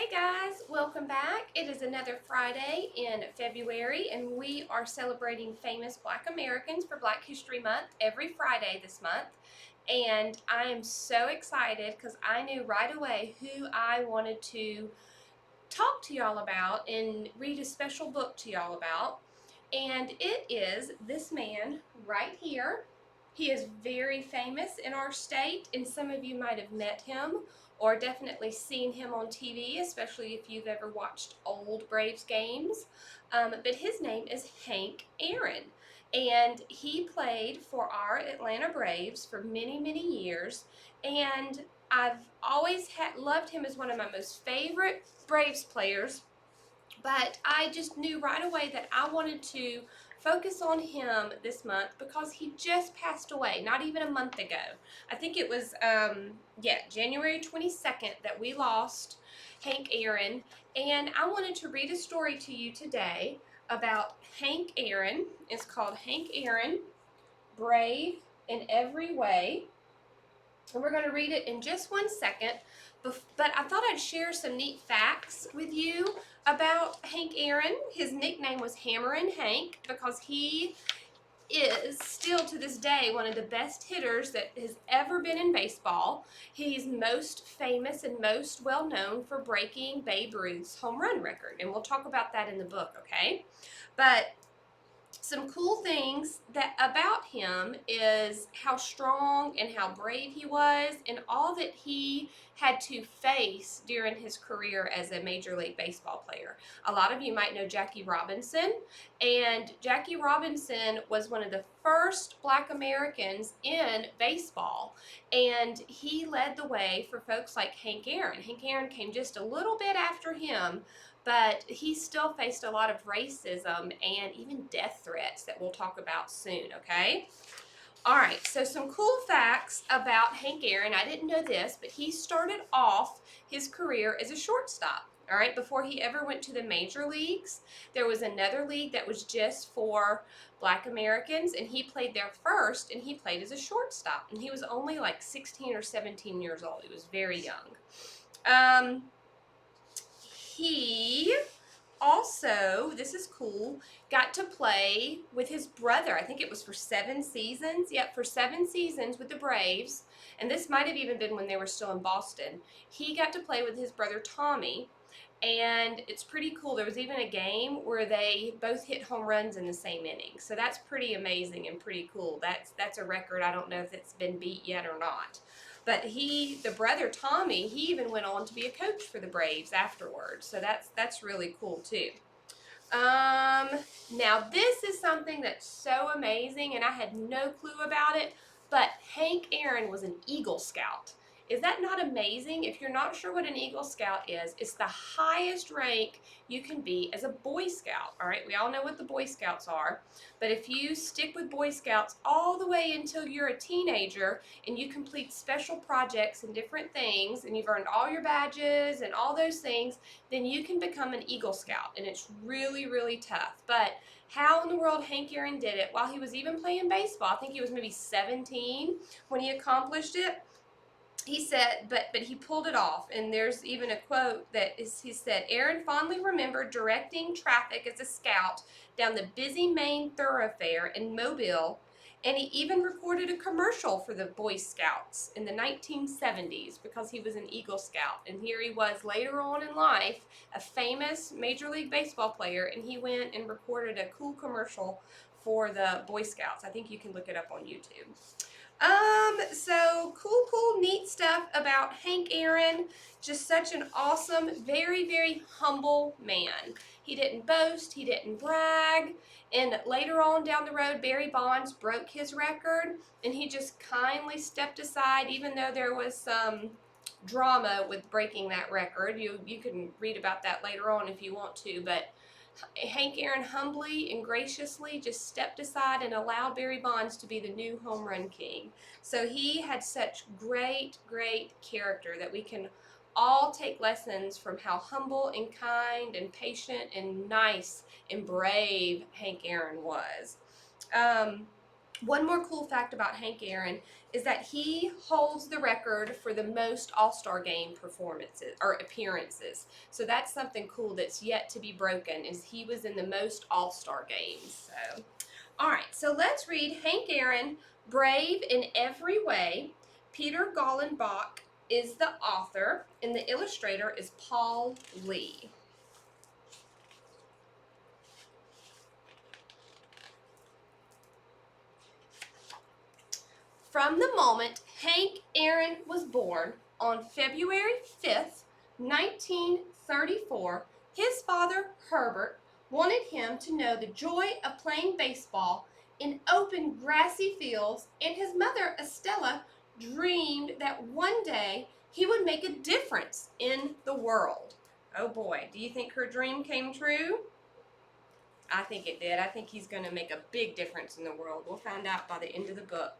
Hey guys, welcome back. It is another Friday in February and we are celebrating famous Black Americans for Black History Month every Friday this month. And I am so excited because I knew right away who I wanted to talk to y'all about and read a special book to y'all about. And it is this man right here. He is very famous in our state, and some of you might have met him or definitely seen him on TV, especially if you've ever watched old Braves games. But his name is Hank Aaron, and he played for our Atlanta Braves for many, many years. And I've always loved him as one of my most favorite Braves players, but I just knew right away that I wanted to focus on him this month because he just passed away not even a month ago. I think it was January 22nd that we lost Hank Aaron, and I wanted to read a story to you today about Hank Aaron. It's called Hank Aaron, Brave in Every Way. And we're going to read it in just one second. But I thought I'd share some neat facts with you about Hank Aaron. His nickname was Hammerin' Hank because he is still to this day one of the best hitters that has ever been in baseball. He's most famous and most well known for breaking Babe Ruth's home run record. And we'll talk about that in the book, okay? But some cool things about him is how strong and how brave he was and all that he had to face during his career as a Major League Baseball player. A lot of you might know Jackie Robinson, and Jackie Robinson was one of the first Black Americans in baseball, and he led the way for folks like Hank Aaron. Hank Aaron came just a little bit after him, but he still faced a lot of racism and even death threats that we'll talk about soon, okay? All right, so some cool facts about Hank Aaron. I didn't know this, but he started off his career as a shortstop. All right, before he ever went to the major leagues, there was another league that was just for Black Americans, and he played there first, and he played as a shortstop. And he was only like 16 or 17 years old. He was very young. He also, this is cool, got to play with his brother. I think it was for 7 seasons. Yep, for 7 seasons with the Braves. And this might have even been when they were still in Boston. He got to play with his brother Tommy. And it's pretty cool. There was even a game where they both hit home runs in the same inning. So that's pretty amazing and pretty cool. That's a record. I don't know if it's been beat yet or not. But the brother Tommy, he even went on to be a coach for the Braves afterwards. So that's really cool too. Now this is something that's so amazing, and I had no clue about it, but Hank Aaron was an Eagle Scout. Is that not amazing? If you're not sure what an Eagle Scout is, it's the highest rank you can be as a Boy Scout. All right, we all know what the Boy Scouts are, but if you stick with Boy Scouts all the way until you're a teenager and you complete special projects and different things, and you've earned all your badges and all those things, then you can become an Eagle Scout, and it's really, really tough. But how in the world Hank Aaron did it while he was even playing baseball, I think he was maybe 17 when he accomplished it. He said, but he pulled it off. And there's even a quote he said, Aaron fondly remembered directing traffic as a scout down the busy main thoroughfare in Mobile, and he even recorded a commercial for the Boy Scouts in the 1970s because he was an Eagle Scout. And here he was later on in life, a famous Major League Baseball player, and he went and recorded a cool commercial for the Boy Scouts. I think you can look it up on YouTube. So cool, neat stuff about Hank Aaron. Just such an awesome, very, very humble man. He didn't boast, he didn't brag, and later on down the road, Barry Bonds broke his record, and he just kindly stepped aside, even though there was some drama with breaking that record. You can read about that later on if you want to, but Hank Aaron humbly and graciously just stepped aside and allowed Barry Bonds to be the new home run king. So he had such great, great character that we can all take lessons from how humble and kind and patient and nice and brave Hank Aaron was. One more cool fact about Hank Aaron is that he holds the record for the most All-Star game performances or appearances. So that's something cool that's yet to be broken, is he was in the most All-Star games. So, all right, so let's read Hank Aaron, Brave in Every Way. Peter Gallenbach is the author, and the illustrator is Paul Lee. From the moment Hank Aaron was born on February 5th, 1934, his father, Herbert, wanted him to know the joy of playing baseball in open grassy fields, and his mother, Estella, dreamed that one day he would make a difference in the world. Oh boy, do you think her dream came true? I think it did. I think he's going to make a big difference in the world. We'll find out by the end of the book.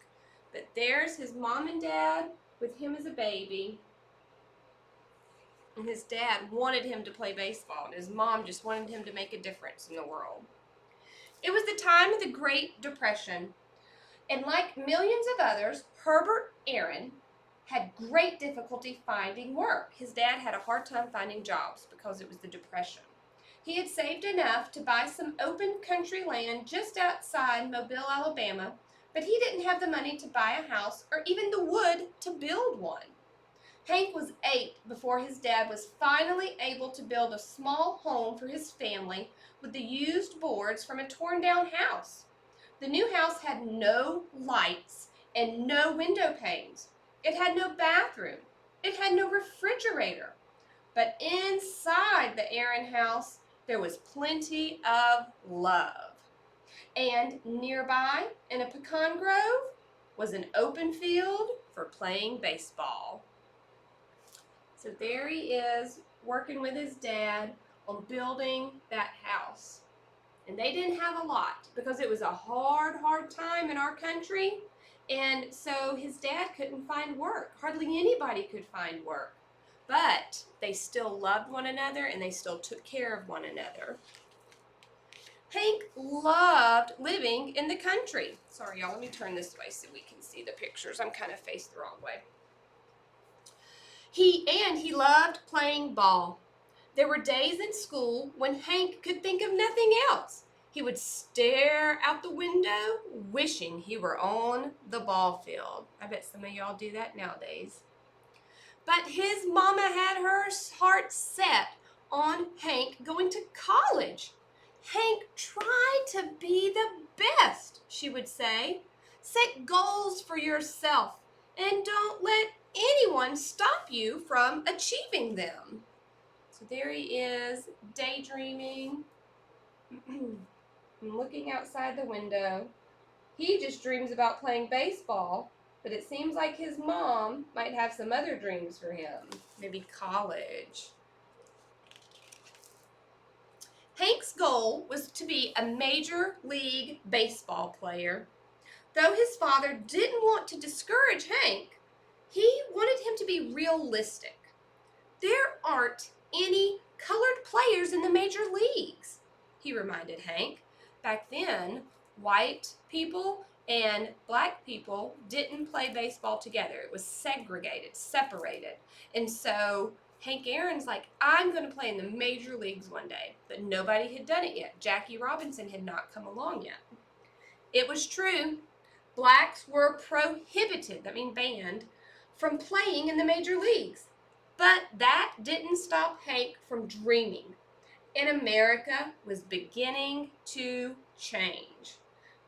But there's his mom and dad with him as a baby. And his dad wanted him to play baseball, and his mom just wanted him to make a difference in the world. It was the time of the Great Depression, and like millions of others, Herbert Aaron had great difficulty finding work. His dad had a hard time finding jobs because it was the Depression. He had saved enough to buy some open country land just outside Mobile, Alabama, but he didn't have the money to buy a house or even the wood to build one. Hank was 8 before his dad was finally able to build a small home for his family with the used boards from a torn-down house. The new house had no lights and no window panes. It had no bathroom. It had no refrigerator. But inside the Aaron house, there was plenty of love. And nearby, in a pecan grove, was an open field for playing baseball. So there he is, working with his dad on building that house. And they didn't have a lot because it was a hard time in our country. And so his dad couldn't find work. Hardly anybody could find work. But they still loved one another and they still took care of one another. Hank loved living in the country. Sorry, y'all, let me turn this way so we can see the pictures. I'm kind of faced the wrong way. He loved playing ball. There were days in school when Hank could think of nothing else. He would stare out the window, wishing he were on the ball field. I bet some of y'all do that nowadays. But his mama had her heart set on Hank going to college. Hank, try to be the best, she would say. Set goals for yourself and don't let anyone stop you from achieving them. So there he is, daydreaming, and looking outside the window. He just dreams about playing baseball, but it seems like his mom might have some other dreams for him, maybe college. Hank's goal was to be a Major League Baseball player. Though his father didn't want to discourage Hank, he wanted him to be realistic. There aren't any colored players in the major leagues, he reminded Hank. Back then, white people and black people didn't play baseball together. It was segregated, separated. And so Hank Aaron's like, I'm going to play in the major leagues one day. But nobody had done it yet. Jackie Robinson had not come along yet. It was true. Blacks were prohibited, banned, from playing in the major leagues. But that didn't stop Hank from dreaming. And America was beginning to change.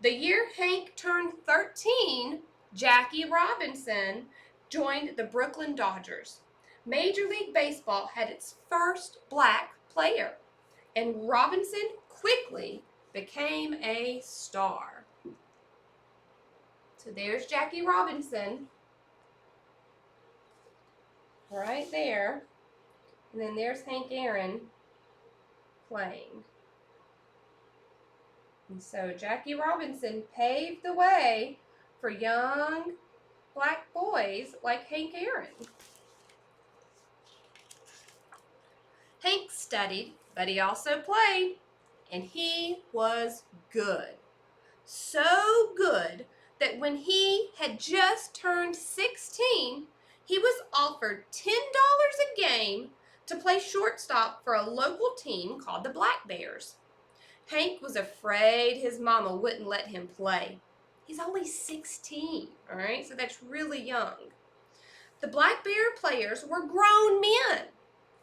The year Hank turned 13, Jackie Robinson joined the Brooklyn Dodgers. Major League Baseball had its first black player, and Robinson quickly became a star. So there's Jackie Robinson, right there, and then there's Hank Aaron playing. And so Jackie Robinson paved the way for young black boys like Hank Aaron. Hank studied, but he also played, and he was good. So good that when he had just turned 16, he was offered $10 a game to play shortstop for a local team called the Black Bears. Hank was afraid his mama wouldn't let him play. He's only 16, all right? So that's really young. The Black Bear players were grown men,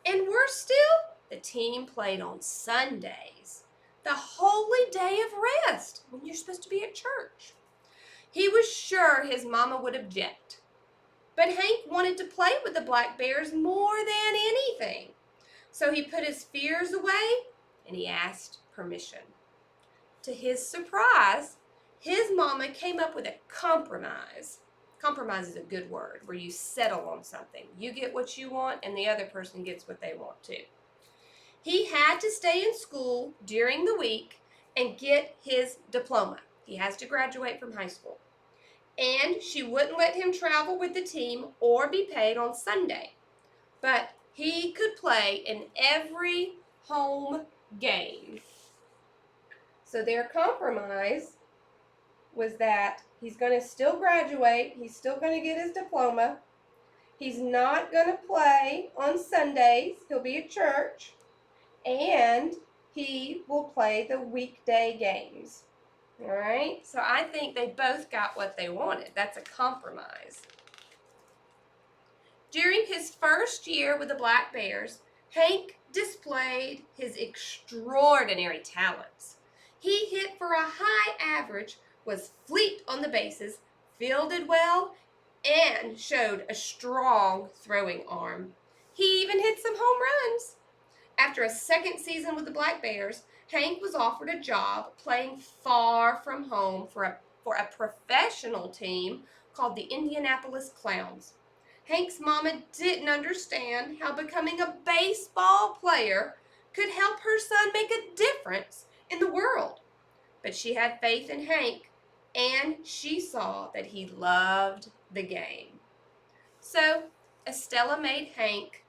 and worse still, the team played on Sundays, the holy day of rest when you're supposed to be at church. He was sure his mama would object, but Hank wanted to play with the Black Bears more than anything. So he put his fears away and he asked permission. To his surprise, his mama came up with a compromise. Compromise is a good word, where you settle on something. You get what you want and the other person gets what they want too. He had to stay in school during the week and get his diploma. He has to graduate from high school. And she wouldn't let him travel with the team or be paid on Sunday. But he could play in every home game. So their compromise was that he's going to still graduate, he's still going to get his diploma, he's not going to play on Sundays, he'll be at church, and he will play the weekday games. All right? So I think they both got what they wanted. That's a compromise. During his first year with the Black Bears, Hank displayed his extraordinary talents. He hit for a high average, was fleet on the bases, fielded well, and showed a strong throwing arm. He even hit some home runs. After a second season with the Black Bears, Hank was offered a job playing far from home for a professional team called the Indianapolis Clowns. Hank's mama didn't understand how becoming a baseball player could help her son make a difference in the world. But she had faith in Hank, and she saw that he loved the game. So Estella made Hank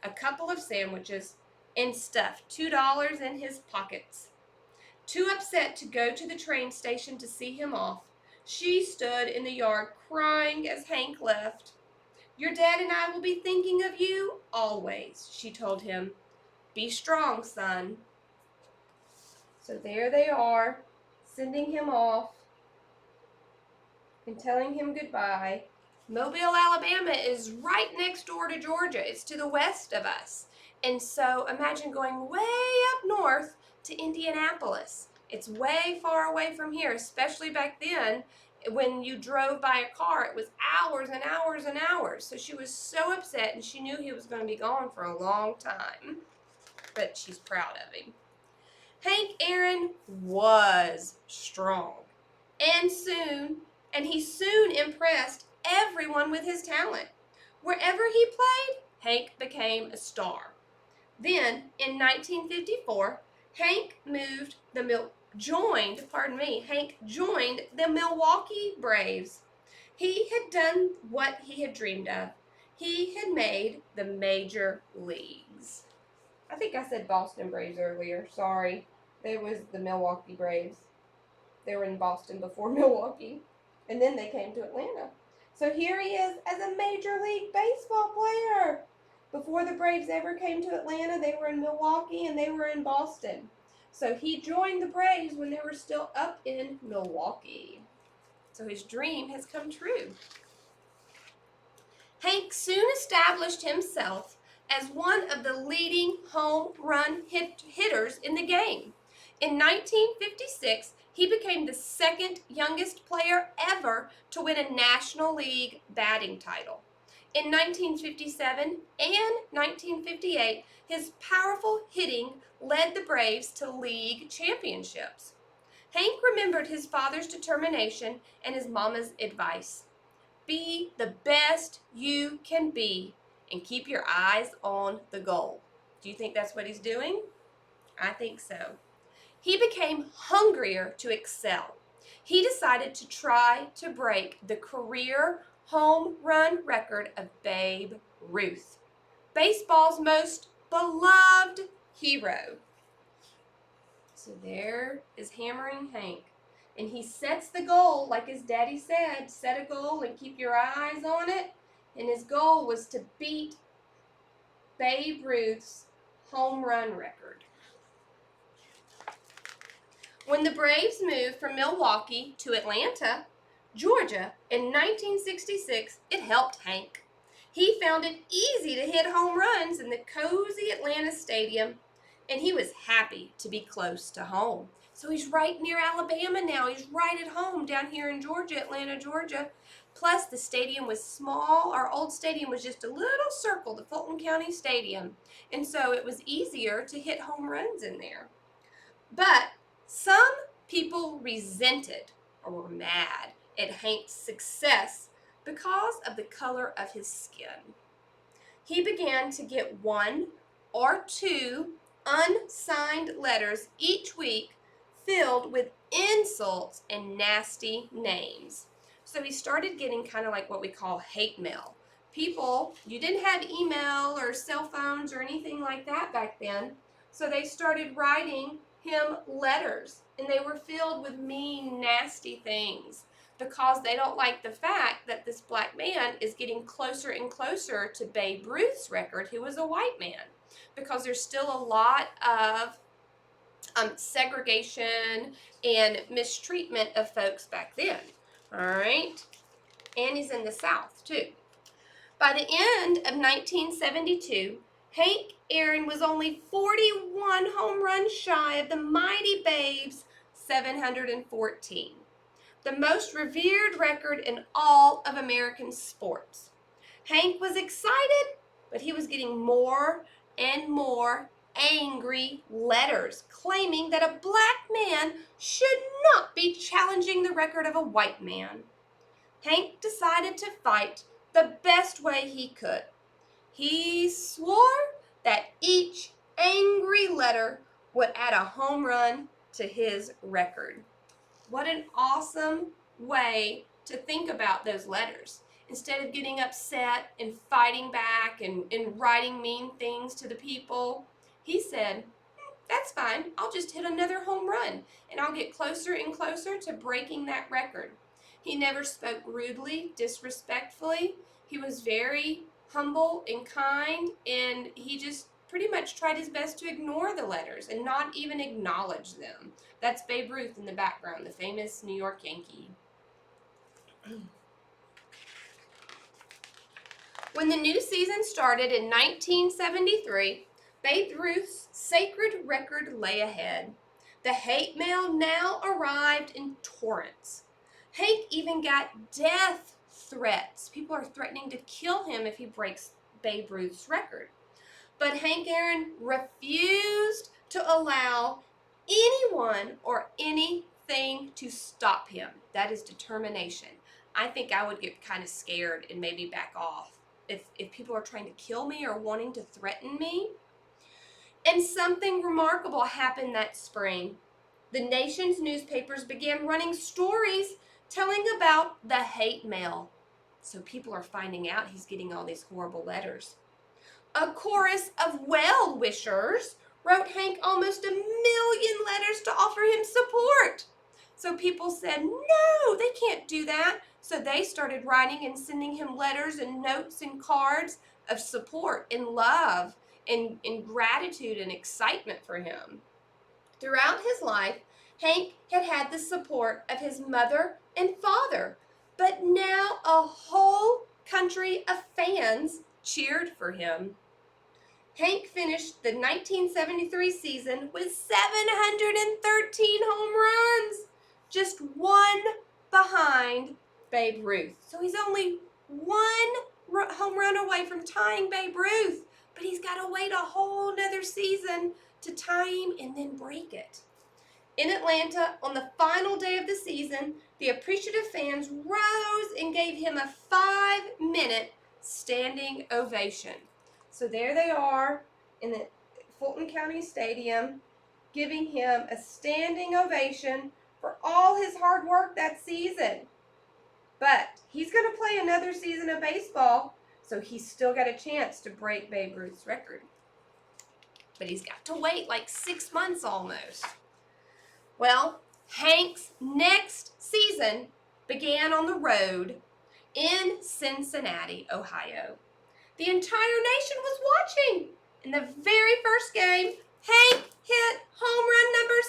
a couple of sandwiches and stuffed $2 in his pockets. Too upset to go to the train station to see him off, she stood in the yard crying as Hank left. "Your dad and I will be thinking of you always," she told him. "Be strong, son." So there they are, sending him off and telling him goodbye. Mobile, Alabama is right next door to Georgia. It's to the west of us. And so imagine going way up north to Indianapolis. It's way far away from here, especially back then when you drove by a car. It was hours and hours and hours. So she was so upset, and she knew he was going to be gone for a long time. But she's proud of him. Hank Aaron was strong, and he soon impressed everyone with his talent. Wherever he played, Hank became a star. Then, in 1954, Hank joined the Milwaukee Braves. He had done what he had dreamed of. He had made the major leagues. I think I said Boston Braves earlier. Sorry. There was the Milwaukee Braves. They were in Boston before Milwaukee. And then they came to Atlanta. So here he is as a Major League Baseball player. Before the Braves ever came to Atlanta, they were in Milwaukee and they were in Boston. So he joined the Braves when they were still up in Milwaukee. So his dream has come true. Hank soon established himself as one of the leading home run hitters in the game. In 1956, he became the second youngest player ever to win a National League batting title. In 1957 and 1958, his powerful hitting led the Braves to league championships. Hank remembered his father's determination and his mama's advice. Be the best you can be and keep your eyes on the goal. Do you think that's what he's doing? I think so. He became hungrier to excel. He decided to try to break the career home run record of Babe Ruth, baseball's most beloved hero. So there is Hammering Hank. And he sets the goal, like his daddy said, set a goal and keep your eyes on it. And his goal was to beat Babe Ruth's home run record. When the Braves moved from Milwaukee to Atlanta, Georgia, in 1966, it helped Hank. He found it easy to hit home runs in the cozy Atlanta stadium, and he was happy to be close to home. So he's right near Alabama now. He's right at home down here in Georgia, Atlanta, Georgia. Plus, the stadium was small. Our old stadium was just a little circle, the Fulton County Stadium. And so it was easier to hit home runs in there. But some people resented or were mad at Hank's success because of the color of his skin. He began to get 1 or 2 unsigned letters each week filled with insults and nasty names. So he started getting kind of like what we call hate mail. People, you didn't have email or cell phones or anything like that back then, so they started writing him letters, and they were filled with mean, nasty things because they don't like the fact that this black man is getting closer and closer to Babe Ruth's record, who was a white man, because there's still a lot of segregation and mistreatment of folks back then. All right, and he's in the South too. By the end of 1972, Hank Aaron was only 41 home runs shy of the mighty Babe's 714, the most revered record in all of American sports. Hank was excited, but he was getting more and more angry letters claiming that a black man should not be challenging the record of a white man. Hank decided to fight the best way he could. He swore that each angry letter would add a home run to his record. What an awesome way to think about those letters. Instead of getting upset and fighting back and writing mean things to the people, he said, that's fine, I'll just hit another home run and I'll get closer and closer to breaking that record. He never spoke rudely, disrespectfully. He was very humble and kind, and he just pretty much tried his best to ignore the letters and not even acknowledge them. That's Babe Ruth in the background, the famous New York Yankee. When the new season started in 1973, Babe Ruth's sacred record lay ahead. The hate mail now arrived in torrents. Hank even got death threats. People are threatening to kill him if he breaks Babe Ruth's record. But Hank Aaron refused to allow anyone or anything to stop him. That is determination. I think I would get kind of scared and maybe back off if people are trying to kill me or wanting to threaten me. And something remarkable happened that spring. The nation's newspapers began running stories telling about the hate mail. So people are finding out he's getting all these horrible letters. A chorus of well-wishers wrote Hank almost 1 million letters to offer him support. So people said, no, they can't do that. So they started writing and sending him letters and notes and cards of support and love and gratitude and excitement for him. Throughout his life, Hank had had the support of his mother and father, but now a whole country of fans cheered for him. Hank finished the 1973 season with 713 home runs, just 1 behind Babe Ruth. So he's only 1 home run away from tying Babe Ruth, but he's got to wait a whole nother season to tie him and then break it. In Atlanta, on the final day of the season, the appreciative fans rose and gave him a 5-minute standing ovation. So there they are in the Fulton County Stadium, giving him a standing ovation for all his hard work that season. But he's going to play another season of baseball, so he's still got a chance to break Babe Ruth's record. But he's got to wait like 6 months almost. Well, Hank's next season began on the road in Cincinnati, Ohio. The entire nation was watching. In the very first game, Hank hit home run number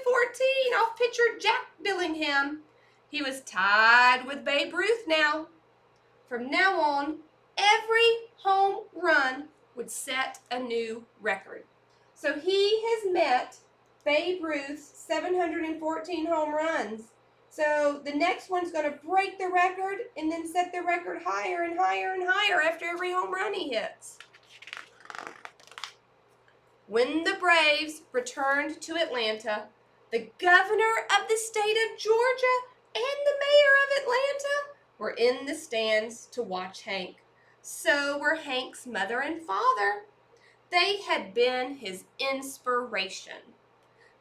714 off pitcher Jack Billingham. He was tied with Babe Ruth now. From now on, every home run would set a new record. So he has met Babe Ruth's 714 home runs. So the next one's going to break the record and then set the record higher and higher and higher after every home run he hits. When the Braves returned to Atlanta, the governor of the state of Georgia and the mayor of Atlanta were in the stands to watch Hank. So were Hank's mother and father. They had been his inspiration.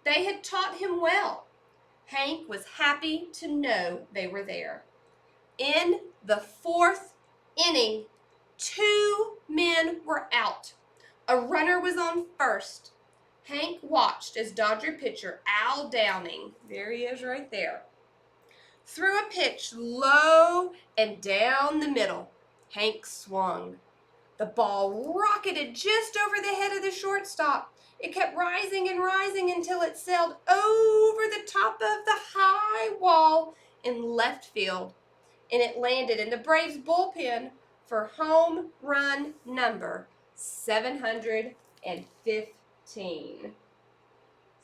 They had taught him well. Hank was happy to know they were there. In the fourth inning, 2 men were out. A runner was on first. Hank watched as Dodger pitcher Al Downing, there he is right there, threw a pitch low and down the middle. Hank swung. The ball rocketed just over the head of the shortstop. It kept rising and rising until it sailed over the top of the high wall in left field, and it landed in the Braves bullpen for home run number 715.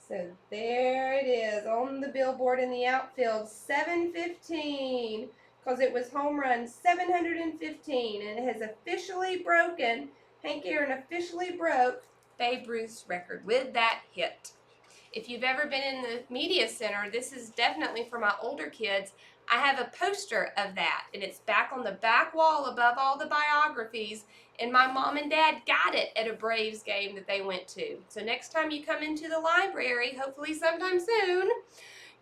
So there it is on the billboard in the outfield, 715, because it was home run 715, and it has officially broken, Hank Aaron officially broke Babe Ruth's record with that hit. If you've ever been in the media center, this is definitely for my older kids. I have a poster of that, and it's back on the back wall above all the biographies, and my mom and dad got it at a Braves game that they went to. So next time you come into the library, hopefully sometime soon,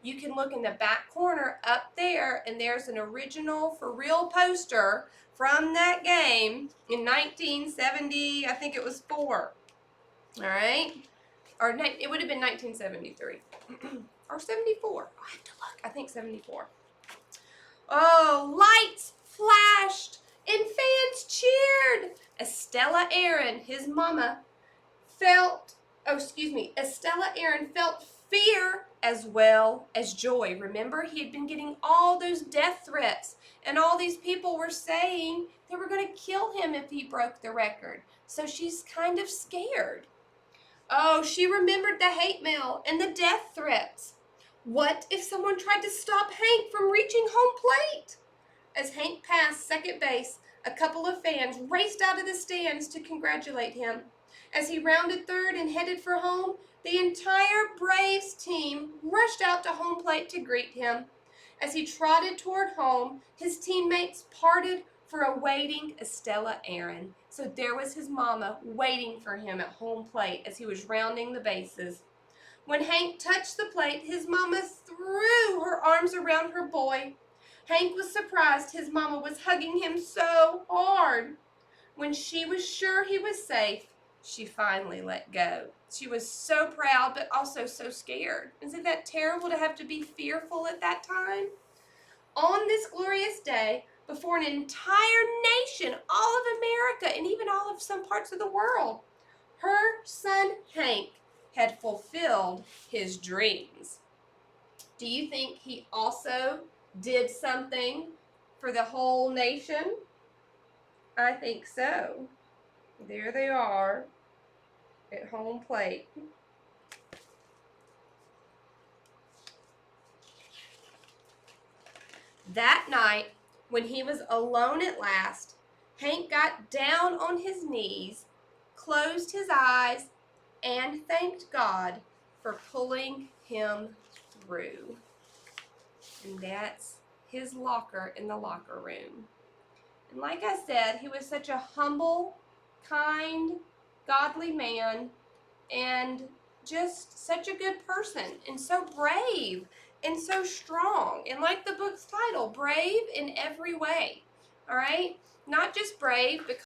you can look in the back corner up there, and there's an original for real poster from that game in 1970, I think it was 4. All right? Or it would have been 1973. Or 74. I have to look. I think 74. Oh, lights flashed and fans cheered. Estella Aaron, his mama, Estella Aaron felt fear as well as joy. Remember, he had been getting all those death threats, and all these people were saying they were going to kill him if he broke the record. So she's kind of scared. Oh, she remembered the hate mail and the death threats. What if someone tried to stop Hank from reaching home plate? As Hank passed second base, a couple of fans raced out of the stands to congratulate him. As he rounded third and headed for home, the entire Braves team rushed out to home plate to greet him. As he trotted toward home, his teammates parted for a waiting Estella Aaron. So there was his mama waiting for him at home plate as he was rounding the bases. When Hank touched the plate, his mama threw her arms around her boy. Hank was surprised his mama was hugging him so hard. When she was sure he was safe, she finally let go. She was so proud, but also so scared. Isn't that terrible to have to be fearful at that time? On this glorious day, before an entire nation, all of America, and even all of some parts of the world, her son Hank had fulfilled his dreams. Do you think he also did something for the whole nation? I think so. There they are at home plate. That night, when he was alone at last, Hank got down on his knees, closed his eyes, and thanked God for pulling him through. And that's his locker in the locker room. And like I said, he was such a humble, kind, godly man, and just such a good person, and so brave, and so strong. And like the book's title, brave in every way. All right? Not just brave because